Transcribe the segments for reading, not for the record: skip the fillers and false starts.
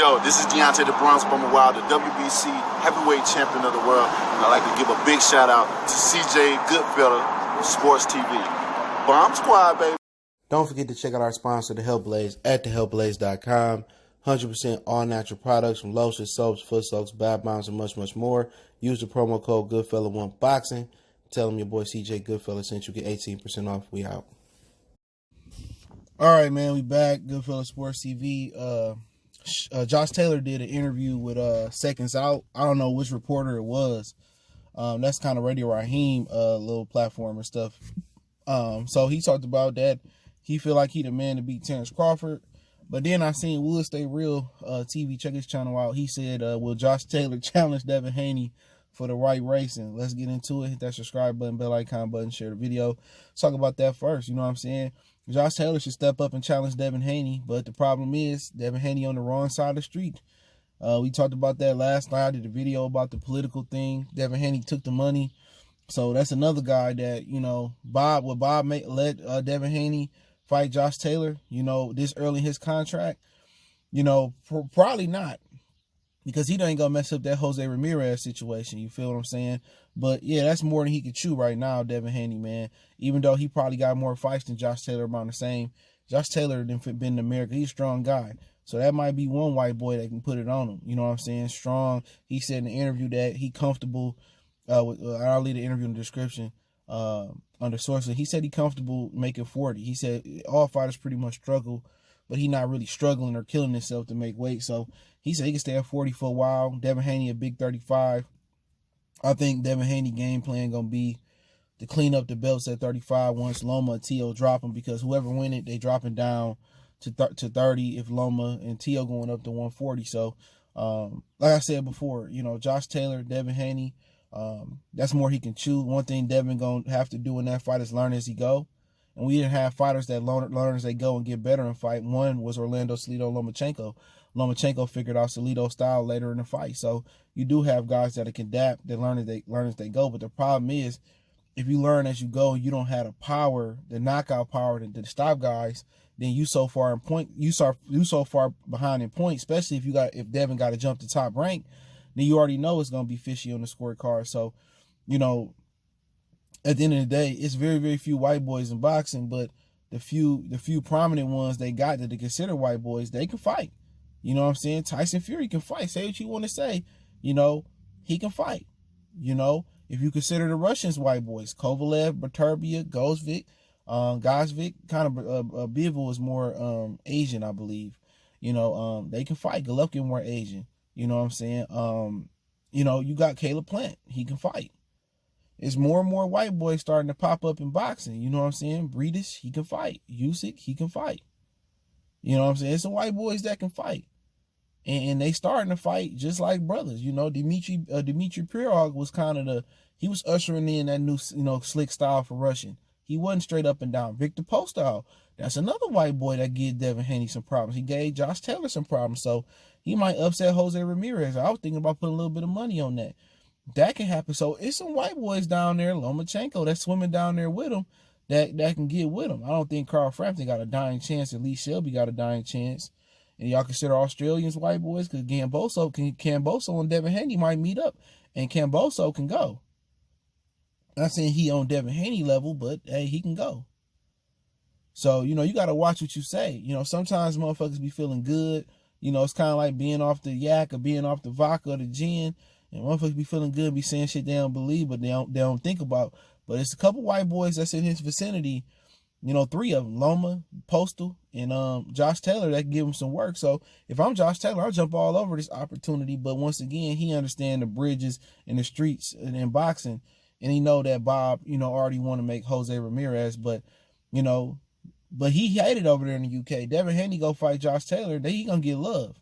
Yo, this is Deontay the Bronx Bomber Wild, the WBC heavyweight champion of the world. And I'd like to give a big shout out to CJ Goodfella of Sports TV. Bomb Squad, baby. Don't forget to check out our sponsor, The Health Blaze, at thehealthblaze.com. 100% all natural products from lotions, soaps, foot soaks, bath bombs, and much, much more. Use the promo code Goodfella1Boxing. Tell them your boy CJ Goodfella sent you, get 18% off. We out. All right, man, we back. Goodfella Sports TV. Josh Taylor did an interview with Seconds Out. I don't know which reporter it was. That's kind of Radio Raheem little platform and stuff. So he talked about that. He feel like he the man to beat Terence Crawford. But then I seen Will Stay Real TV, check his channel out. He said, will Josh Taylor challenge Devin Haney for the right race? And let's get into it. Hit that subscribe button, bell icon button, share the video. Let's talk about that first. You know what I'm saying? Josh Taylor should step up and challenge Devin Haney. But the problem is Devin Haney on the wrong side of the street. We talked about that last night. I did a video about the political thing. Devin Haney took the money. So that's another guy that, you know, Bob let Devin Haney fight Josh Taylor, you know, this early in his contract? You know, probably not, because he ain't gonna mess up that Jose Ramirez situation. You feel what I'm saying? But yeah, that's more than he can chew right now, Devin Haney, man. Even though he probably got more fights than Josh Taylor, about the same. Josh Taylor didn't been in America. He's a strong guy. So that might be one white boy that can put it on him. You know what I'm saying? Strong. He said in the interview that he comfortable I'll leave the interview in the description under sources. He said he comfortable making 40. He said all fighters pretty much struggle, but he not really struggling or killing himself to make weight. So he said he can stay at 40 for a while. Devin Haney a big 35. I think Devin Haney game plan gonna be to clean up the belts at 35 once Loma and Tio drop them, because whoever win it, they dropping down to 30 if Loma and Tio going up to 140. So like I said before, you know, Josh Taylor, Devin Haney, that's more he can chew. One thing Devin gonna have to do in that fight is learn as he go. And we didn't have fighters that learn as they go and get better in fight. One was Orlando Salido Lomachenko. Lomachenko figured out Salido's style later in the fight. So you do have guys that can adapt, that learn as they go. But the problem is, if you learn as you go, you don't have the power, the knockout power to stop guys, then you so far in point, you so far behind in point, especially if Devin got to jump to top rank, then you already know it's gonna be fishy on the scorecard. So, you know, at the end of the day, it's very, very few white boys in boxing, but the few prominent ones they got that they consider white boys, they can fight. You know what I'm saying? Tyson Fury can fight. Say what you want to say. You know, he can fight. You know, if you consider the Russians white boys, Kovalev, Baturbia, Gozvik, kind of Bivol is more Asian, I believe. You know, they can fight. Golovkin more Asian. You know what I'm saying? You know, you got Caleb Plant. He can fight. It's more and more white boys starting to pop up in boxing. You know what I'm saying? Breedis, he can fight. Usyk, he can fight. You know what I'm saying? It's some white boys that can fight. And they starting to fight just like brothers. You know, Dmitry Pirog was kind of he was ushering in that new, you know, slick style for Russian. He wasn't straight up and down. Victor Postol, that's another white boy that gave Devin Haney some problems. He gave Josh Taylor some problems. So he might upset Jose Ramirez. I was thinking about putting a little bit of money on that. That can happen. So it's some white boys down there, Lomachenko, that's swimming down there with him, that can get with him. I don't think Carl Frampton got a dying chance. At least Shelby got a dying chance. And y'all consider Australians white boys, because Camboso and Devin Haney might meet up, and Camboso can go. I'm not saying he on Devin Haney level, but hey, he can go. So, you know, you got to watch what you say. You know, sometimes motherfuckers be feeling good. You know, it's kind of like being off the yak or being off the vodka or the gin. And motherfuckers be feeling good, be saying shit they don't believe, but they don't think about. But it's a couple white boys that's in his vicinity. You know, 3 of them, Loma, Postal, and Josh Taylor, that can give him some work. So if I'm Josh Taylor, I'll jump all over this opportunity. But once again, he understands the bridges in the streets and in boxing. And he know that Bob, you know, already want to make Jose Ramirez. But, you know, but he hated over there in the UK. Devin Haney go fight Josh Taylor, he going to get love.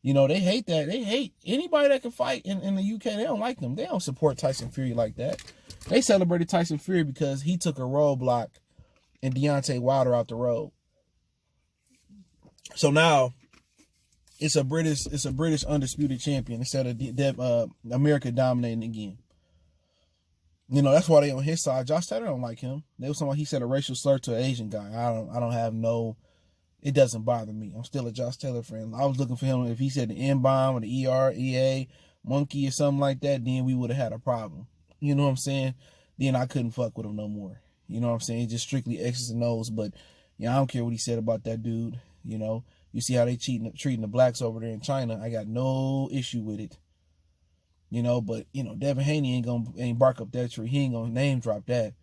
You know, they hate that. They hate anybody that can fight in the UK. They don't like them. They don't support Tyson Fury like that. They celebrated Tyson Fury because he took a roadblock and Deontay Wilder out the road. So now it's a British undisputed champion instead of America dominating again. You know, that's why they on his side. Josh Taylor don't like him. They was talking about he said a racial slur to an Asian guy. I don't have no it doesn't bother me. I'm still a Josh Taylor fan. I was looking for him. If he said the N-bomb or the EREA monkey or something like that, then we would have had a problem. You know what I'm saying? Then I couldn't fuck with him no more. You know what I'm saying? Just strictly X's and O's. But I don't care what he said about that dude. You see how they treating the blacks over there in China. I got no issue with it. But Devin Haney ain't bark up that tree. He ain't gonna name drop that.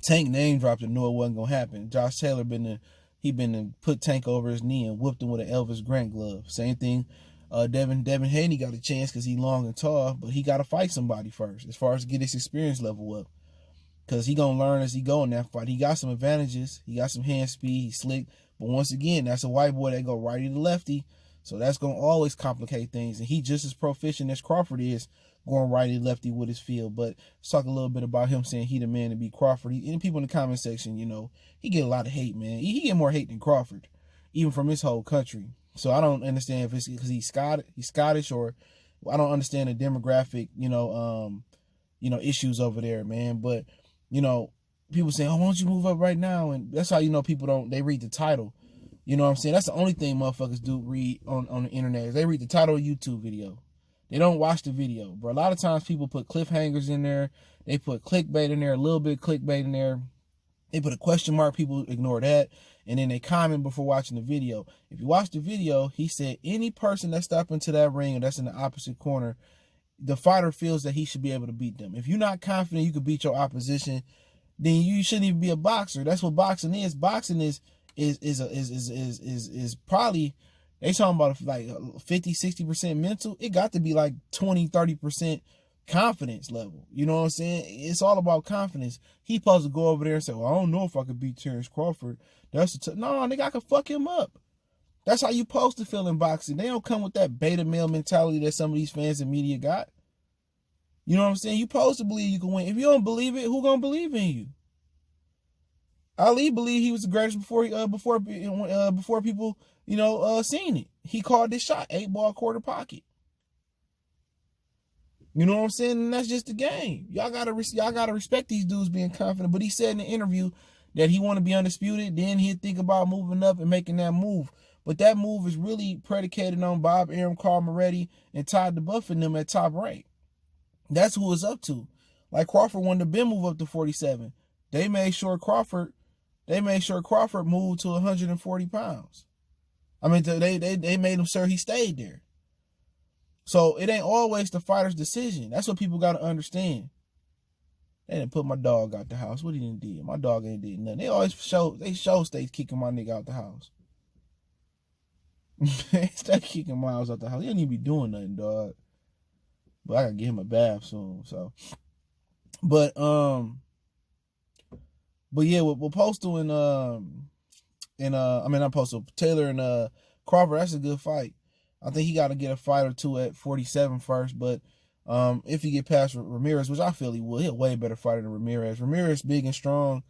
Tank name dropped and knew it wasn't gonna happen. Josh Taylor been to put Tank over his knee and whipped him with an Elvis Grant glove. Same thing. Devin Haney got a chance because he's long and tall, but he got to fight somebody first as far as get his experience level up. Because he going to learn as he go in that fight. He got some advantages. He got some hand speed. He's slick. But once again, that's a white boy that go righty to lefty. So that's going to always complicate things. And he just as proficient as Crawford is going righty lefty with his field. But let's talk a little bit about him saying he the man to beat Crawford. And people in the comment section, he get a lot of hate, man. He get more hate than Crawford, even from his whole country. So I don't understand if it's because he's Scottish, or I don't understand the demographic, issues over there, man. But, people saying, oh, why don't you move up right now? And that's how people they read the title. You know what I'm saying? That's the only thing motherfuckers do read on the internet is they read the title of a YouTube video. They don't watch the video. But a lot of times people put cliffhangers in there. They put clickbait in there, a little bit of clickbait in there. They put a question mark. People ignore that. And then they comment before watching the video. If you watch the video, he said any person that step into that ring or that's in the opposite corner, the fighter feels that he should be able to beat them. If you're not confident you can beat your opposition, then you shouldn't even be a boxer. That's what boxing is. Boxing is probably, they talking about like 50-60% mental. It got to be like 20-30% confidence level. You know what I'm saying? It's all about confidence. He supposed to go over there and say, well, I don't know if I could beat Terence Crawford. No, nigga, I could fuck him up. That's how you supposed to feel in boxing. They don't come with that beta male mentality that some of these fans and media got. You know what I'm saying? You supposed to believe you can win. If you don't believe it, who gonna believe in you? Ali believed he was the greatest before people seen it. He called this shot 8-ball quarter pocket. You know what I'm saying? And that's just the game. Y'all gotta respect these dudes being confident. But he said in the interview that he want to be undisputed. Then he'd think about moving up and making that move. But that move is really predicated on Bob Arum, Carl Moretti, and Todd DeBuff and them at top rank. That's who it's up to. Like Crawford wanted to Ben move up to 47. They made sure Crawford moved to 140 pounds. I mean, they made him sure he stayed there. So it ain't always the fighter's decision. That's what people got to understand. They didn't put my dog out the house. What he didn't do? My dog ain't did nothing. They always stay kicking my nigga out the house. They stay kicking Miles out the house. He don't even be doing nothing, dog. But I gotta get him a bath soon. So, but yeah, with Postal and not Postal, Taylor and Crawford, that's a good fight. I think he got to get a fight or two at 47 first, but if he get past Ramirez, which I feel he will, he's a way better fighter than Ramirez. Ramirez big and strong,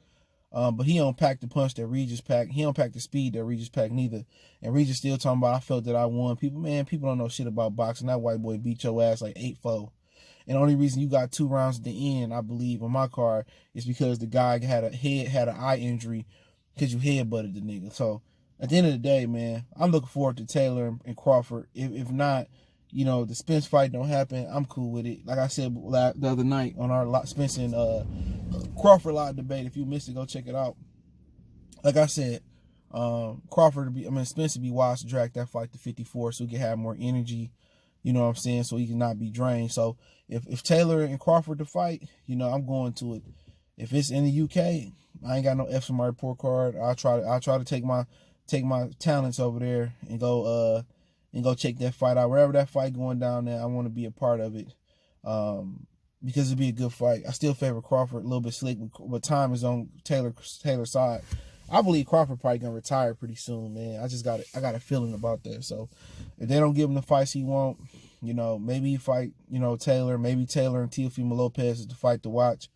but he don't pack the punch that Regis packed. He don't pack the speed that Regis packed neither. And Regis still talking about, I felt that I won. People don't know shit about boxing. That white boy beat your ass like 8-4. And the only reason you got 2 rounds at the end, I believe, on my card, is because the guy had an eye injury because you headbutted the nigga. So at the end of the day, man, I'm looking forward to Taylor and Crawford. If not, the Spence fight don't happen, I'm cool with it. Like I said the other night on our Spence and Crawford live debate, if you missed it, go check it out. Like I said, Spence would be wise to drag that fight to 54 so he can have more energy. You know what I'm saying? So he can not be drained. So if Taylor and Crawford to fight, I'm going to it. If it's in the UK, I ain't got no F's on my report card. I'll try to take my talents over there and go check that fight out. Wherever that fight going down there, I want to be a part of it. Because it'd be a good fight. I still favor Crawford, a little bit slick, but time is on Taylor's side. I believe Crawford probably gonna retire pretty soon, man. I got a feeling about that. So if they don't give him the fights he want, maybe he fight, Taylor, maybe Taylor and Teofimo Lopez is the fight to watch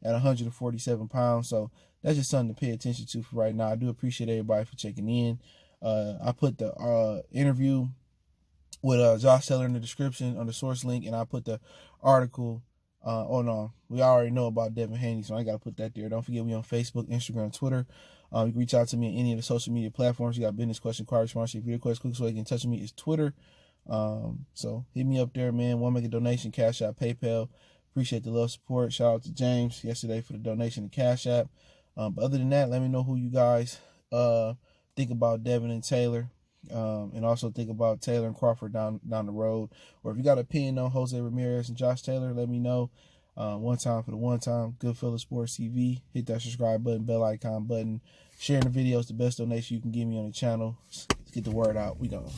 at 147 pounds. So that's just something to pay attention to for right now. I do appreciate everybody for checking in. I put the interview with Josh Taylor in the description on the source link, and I put the article. We already know about Devin Haney, so I ain't got to put that there. Don't forget we on Facebook, Instagram, Twitter. You can reach out to me on any of the social media platforms. You got business question, car response, video question, quickest way you can touch me is Twitter. So hit me up there, man. Want to make a donation, Cash App, PayPal. Appreciate the love, support. Shout out to James yesterday for the donation to Cash App. But other than that, let me know who you guys think about Devin and Taylor. And also think about Taylor and Crawford down the road. Or if you got an opinion on Jose Ramirez and Josh Taylor, let me know. One time for the one time. Goodfellas Sports TV. Hit that subscribe button, bell icon button. Sharing the videos, the best donation you can give me on the channel. Let's get the word out. We gone.